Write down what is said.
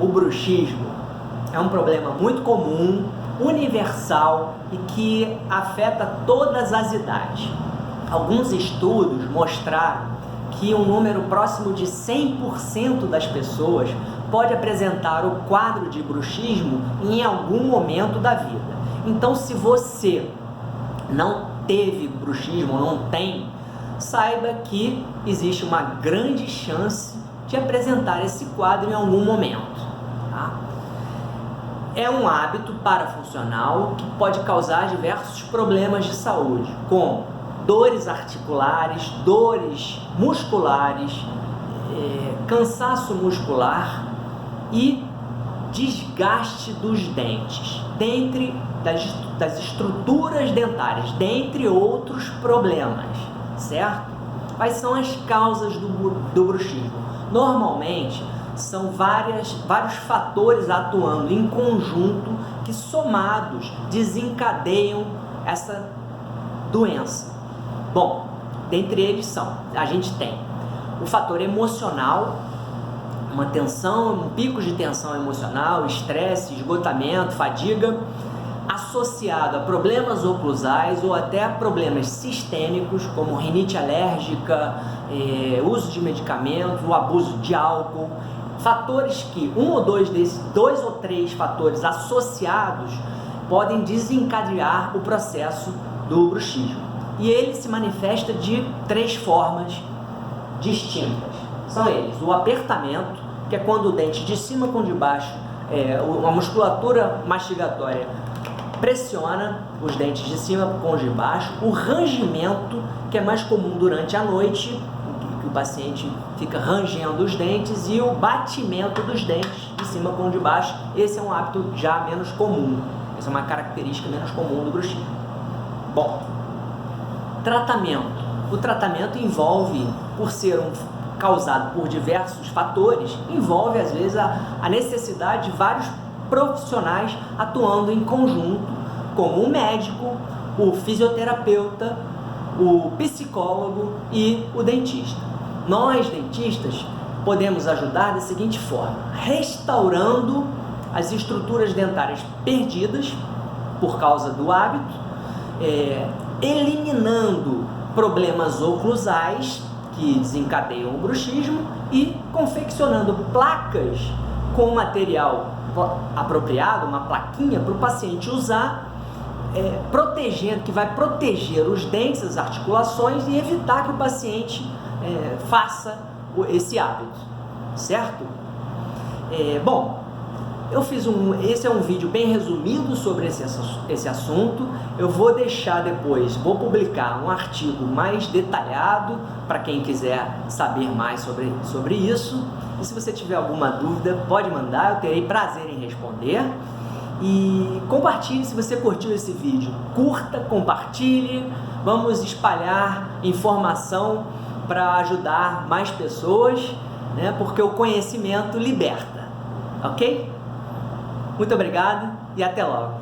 o bruxismo é um problema muito comum, universal e que afeta todas as idades. Alguns estudos mostraram que um número próximo de 100% das pessoas pode apresentar o quadro de bruxismo em algum momento da vida. Então, se você não teve bruxismo, não tem, saiba que existe uma grande chance de apresentar esse quadro em algum momento. Tá? É um hábito parafuncional que pode causar diversos problemas de saúde, como dores articulares, dores musculares, cansaço muscular e desgaste dos dentes, dentre das estruturas dentárias, dentre outros problemas, certo? Quais são as causas do bruxismo? Normalmente são vários fatores atuando em conjunto que somados desencadeiam essa doença. Bom, dentre eles a gente tem o fator emocional, uma tensão, um pico de tensão emocional, estresse, esgotamento, fadiga, associado a problemas oclusais ou até a problemas sistêmicos, como rinite alérgica, uso de medicamentos, o abuso de álcool, fatores que dois ou três fatores associados podem desencadear o processo do bruxismo. E ele se manifesta de três formas distintas. São eles: o apertamento, que é quando o dente de cima com de baixo, a musculatura mastigatória pressiona os dentes de cima com os de baixo; o rangimento, que é mais comum durante a noite, que o paciente fica rangendo os dentes; e o batimento dos dentes de cima com o de baixo. Esse é um hábito já menos comum, essa é uma característica menos comum do bruxismo. Bom, tratamento. O tratamento envolve, por ser causado por diversos fatores, envolve às vezes a necessidade de vários profissionais atuando em conjunto, como o médico, o fisioterapeuta, o psicólogo e o dentista. Nós, dentistas, podemos ajudar da seguinte forma: restaurando as estruturas dentárias perdidas por causa do hábito, eliminando problemas oclusais que desencadeiam o bruxismo e confeccionando placas com material apropriado, uma plaquinha para o paciente usar, protegendo, que vai proteger os dentes, as articulações e evitar que o paciente faça esse hábito, certo? Bom, esse é um vídeo bem resumido sobre esse assunto. Eu vou deixar depois, vou publicar um artigo mais detalhado para quem quiser saber mais sobre isso. E se você tiver alguma dúvida, pode mandar, eu terei prazer em responder. E compartilhe se você curtiu esse vídeo. Curta, compartilhe, vamos espalhar informação para ajudar mais pessoas, né? Porque o conhecimento liberta, ok? Muito obrigado e até logo!